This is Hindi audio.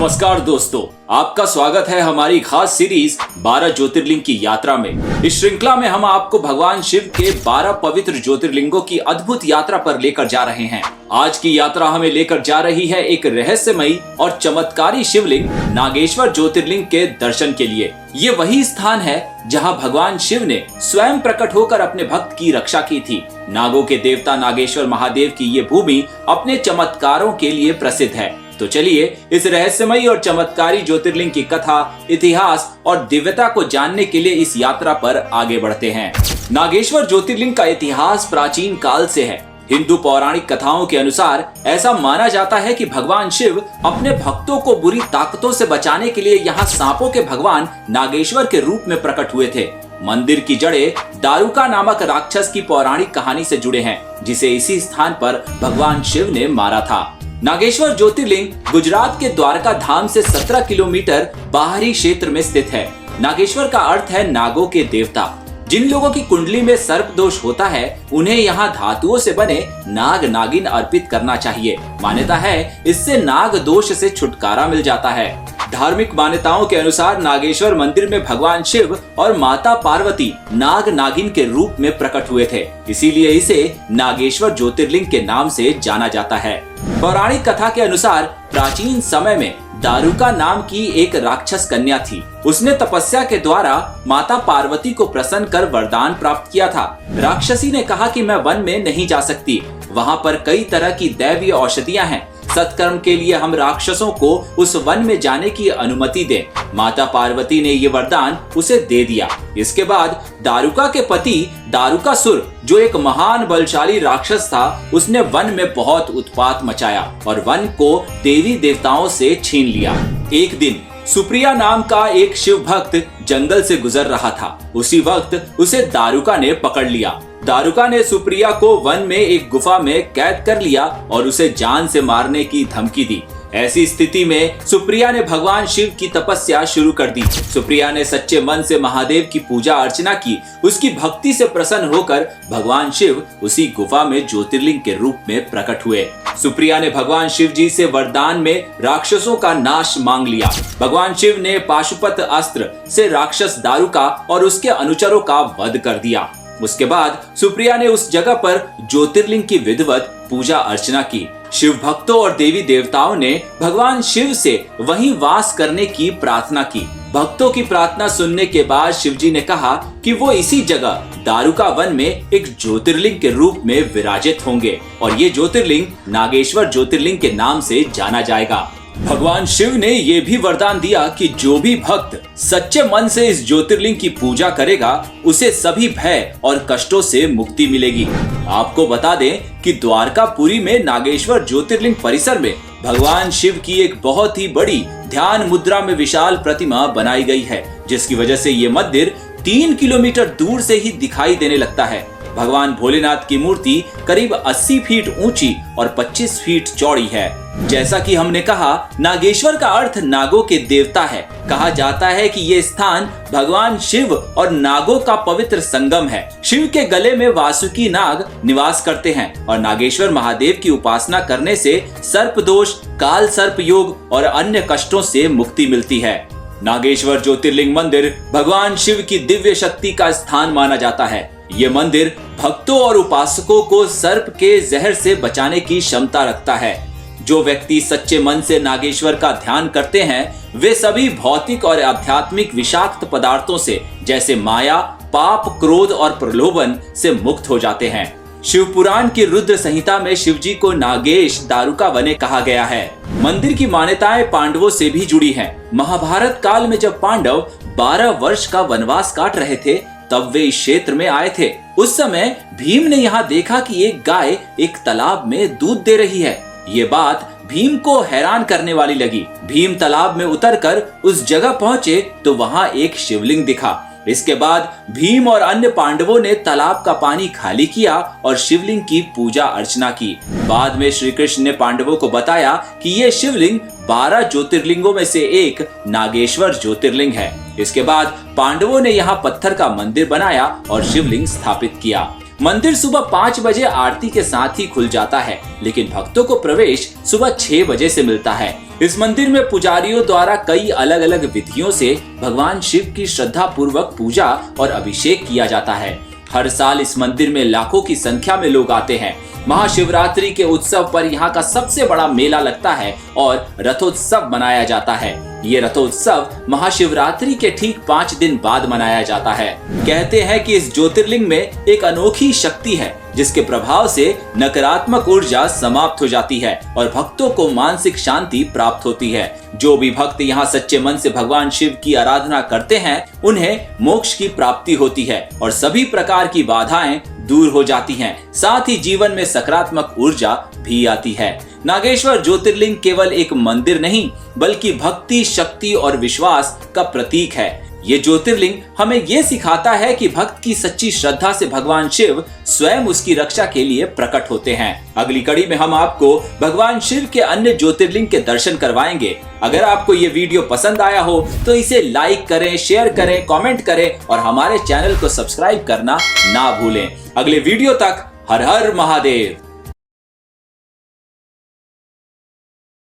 नमस्कार दोस्तों, आपका स्वागत है हमारी खास सीरीज 12 ज्योतिर्लिंग की यात्रा में। इस श्रृंखला में हम आपको भगवान शिव के 12 पवित्र ज्योतिर्लिंगों की अद्भुत यात्रा पर लेकर जा रहे हैं। आज की यात्रा हमें लेकर जा रही है एक रहस्यमयी और चमत्कारी शिवलिंग नागेश्वर ज्योतिर्लिंग के दर्शन के लिए। ये वही स्थान है जहां भगवान शिव ने स्वयं प्रकट होकर अपने भक्त की रक्षा की थी। नागों के देवता नागेश्वर महादेव की ये भूमि अपने चमत्कारों के लिए प्रसिद्ध है। तो चलिए इस रहस्यमयी और चमत्कारी ज्योतिर्लिंग की कथा, इतिहास और दिव्यता को जानने के लिए इस यात्रा पर आगे बढ़ते हैं। नागेश्वर ज्योतिर्लिंग का इतिहास प्राचीन काल से है। हिंदू पौराणिक कथाओं के अनुसार ऐसा माना जाता है कि भगवान शिव अपने भक्तों को बुरी ताकतों से बचाने के लिए यहाँ सांपों के भगवान नागेश्वर के रूप में प्रकट हुए थे। मंदिर की जड़ें दारुका नामक राक्षस की पौराणिक कहानी से जुड़े हैं, जिसे इसी स्थान पर भगवान शिव ने मारा था। नागेश्वर ज्योतिर्लिंग गुजरात के द्वारका धाम से 17 किलोमीटर बाहरी क्षेत्र में स्थित है। नागेश्वर का अर्थ है नागों के देवता। जिन लोगों की कुंडली में सर्प दोष होता है, उन्हें यहाँ धातुओं से बने नाग नागिन अर्पित करना चाहिए। मान्यता है इससे नाग दोष से छुटकारा मिल जाता है। धार्मिक मान्यताओं के अनुसार नागेश्वर मंदिर में भगवान शिव और माता पार्वती नाग नागिन के रूप में प्रकट हुए थे, इसीलिए इसे नागेश्वर ज्योतिर्लिंग के नाम से जाना जाता है। पौराणिक कथा के अनुसार प्राचीन समय में दारुका नाम की एक राक्षस कन्या थी। उसने तपस्या के द्वारा माता पार्वती को प्रसन्न कर वरदान प्राप्त किया था। राक्षसी ने कहा कि मैं वन में नहीं जा सकती, वहाँ पर कई तरह की दैवीय औषधियाँ हैं। सत्कर्म के लिए हम राक्षसों को उस वन में जाने की अनुमति दें। माता पार्वती ने ये वरदान उसे दे दिया। इसके बाद दारुका के पति दारुकासुर, जो एक महान बलशाली राक्षस था, उसने वन में बहुत उत्पात मचाया और वन को देवी देवताओं से छीन लिया। एक दिन सुप्रिया नाम का एक शिव भक्त जंगल से गुजर रहा था। उसी वक्त उसे दारुका ने पकड़ लिया। दारुका ने सुप्रिया को वन में एक गुफा में कैद कर लिया और उसे जान से मारने की धमकी दी। ऐसी स्थिति में सुप्रिया ने भगवान शिव की तपस्या शुरू कर दी। सुप्रिया ने सच्चे मन से महादेव की पूजा अर्चना की। उसकी भक्ति से प्रसन्न होकर भगवान शिव उसी गुफा में ज्योतिर्लिंग के रूप में प्रकट हुए। सुप्रिया ने भगवान शिव जी से वरदान में राक्षसों का नाश मांग लिया। भगवान शिव ने पाशुपत अस्त्र से राक्षस दारुका और उसके अनुचरों का वध कर दिया। उसके बाद सुप्रिया ने उस जगह पर ज्योतिर्लिंग की विधिवत पूजा अर्चना की। शिव भक्तों और देवी देवताओं ने भगवान शिव से वहीं वास करने की प्रार्थना की। भक्तों की प्रार्थना सुनने के बाद शिवजी ने कहा कि वो इसी जगह दारुका वन में एक ज्योतिर्लिंग के रूप में विराजित होंगे और ये ज्योतिर्लिंग नागेश्वर ज्योतिर्लिंग के नाम से जाना जाएगा। भगवान शिव ने ये भी वरदान दिया कि जो भी भक्त सच्चे मन से इस ज्योतिर्लिंग की पूजा करेगा, उसे सभी भय और कष्टों से मुक्ति मिलेगी। आपको बता दें कि द्वारकापुरी में नागेश्वर ज्योतिर्लिंग परिसर में भगवान शिव की एक बहुत ही बड़ी ध्यान मुद्रा में विशाल प्रतिमा बनाई गई है, जिसकी वजह से ये मंदिर 3 किलोमीटर दूर से ही दिखाई देने लगता है। भगवान भोलेनाथ की मूर्ति करीब 80 फीट ऊंची और 25 फीट चौड़ी है। जैसा कि हमने कहा, नागेश्वर का अर्थ नागों के देवता है। कहा जाता है कि ये स्थान भगवान शिव और नागों का पवित्र संगम है। शिव के गले में वासुकी नाग निवास करते हैं और नागेश्वर महादेव की उपासना करने से सर्प दोष, काल सर्प योग और अन्य कष्टों से मुक्ति मिलती है। नागेश्वर ज्योतिर्लिंग मंदिर भगवान शिव की दिव्य शक्ति का स्थान माना जाता है। ये मंदिर भक्तों और उपासकों को सर्प के जहर से बचाने की क्षमता रखता है। जो व्यक्ति सच्चे मन से नागेश्वर का ध्यान करते हैं, वे सभी भौतिक और आध्यात्मिक विषाक्त पदार्थों से जैसे माया, पाप, क्रोध और प्रलोभन से मुक्त हो जाते हैं। शिव पुराण की रुद्र संहिता में शिवजी को नागेश दारुका वने कहा गया है। मंदिर की मान्यताएं पांडवों से भी जुड़ी हैं। महाभारत काल में जब पांडव 12 वर्ष का वनवास काट रहे थे, तब वे इस क्षेत्र में आए थे। उस समय भीम ने यहाँ देखा कि एक गाय एक तालाब में दूध दे रही है। ये बात भीम को हैरान करने वाली लगी। भीम तालाब में उतरकर उस जगह पहुंचे तो वहाँ एक शिवलिंग दिखा। इसके बाद भीम और अन्य पांडवों ने तालाब का पानी खाली किया और शिवलिंग की पूजा अर्चना की। बाद में श्री कृष्ण ने पांडवों को बताया कि ये शिवलिंग 12 ज्योतिर्लिंगों में से एक नागेश्वर ज्योतिर्लिंग है। इसके बाद पांडवों ने यहाँ पत्थर का मंदिर बनाया और शिवलिंग स्थापित किया। मंदिर सुबह 5 बजे आरती के साथ ही खुल जाता है, लेकिन भक्तों को प्रवेश सुबह 6 बजे से मिलता है। इस मंदिर में पुजारियों द्वारा कई अलग अलग विधियों से भगवान शिव की श्रद्धा पूर्वक पूजा और अभिषेक किया जाता है। हर साल इस मंदिर में लाखों की संख्या में लोग आते हैं। महाशिवरात्रि के उत्सव पर यहाँ का सबसे बड़ा मेला लगता है और रथोत्सव मनाया जाता है। ये रथोत्सव महाशिवरात्रि के ठीक 5 दिन बाद मनाया जाता है। कहते हैं कि इस ज्योतिर्लिंग में एक अनोखी शक्ति है, जिसके प्रभाव से नकारात्मक ऊर्जा समाप्त हो जाती है और भक्तों को मानसिक शांति प्राप्त होती है। जो भी भक्त यहाँ सच्चे मन से भगवान शिव की आराधना करते हैं, उन्हें मोक्ष की प्राप्ति होती है और सभी प्रकार की बाधाएं दूर हो जाती हैं। साथ ही जीवन में सकारात्मक ऊर्जा भी आती है। नागेश्वर ज्योतिर्लिंग केवल एक मंदिर नहीं, बल्कि भक्ति, शक्ति और विश्वास का प्रतीक है। ये ज्योतिर्लिंग हमें ये सिखाता है कि भक्त की सच्ची श्रद्धा से भगवान शिव स्वयं उसकी रक्षा के लिए प्रकट होते हैं। अगली कड़ी में हम आपको भगवान शिव के अन्य ज्योतिर्लिंग के दर्शन करवाएंगे। अगर आपको ये वीडियो पसंद आया हो तो इसे लाइक करें, शेयर करें, कमेंट करें और हमारे चैनल को सब्सक्राइब करना ना भूलें। अगले वीडियो तक हर हर महादेव।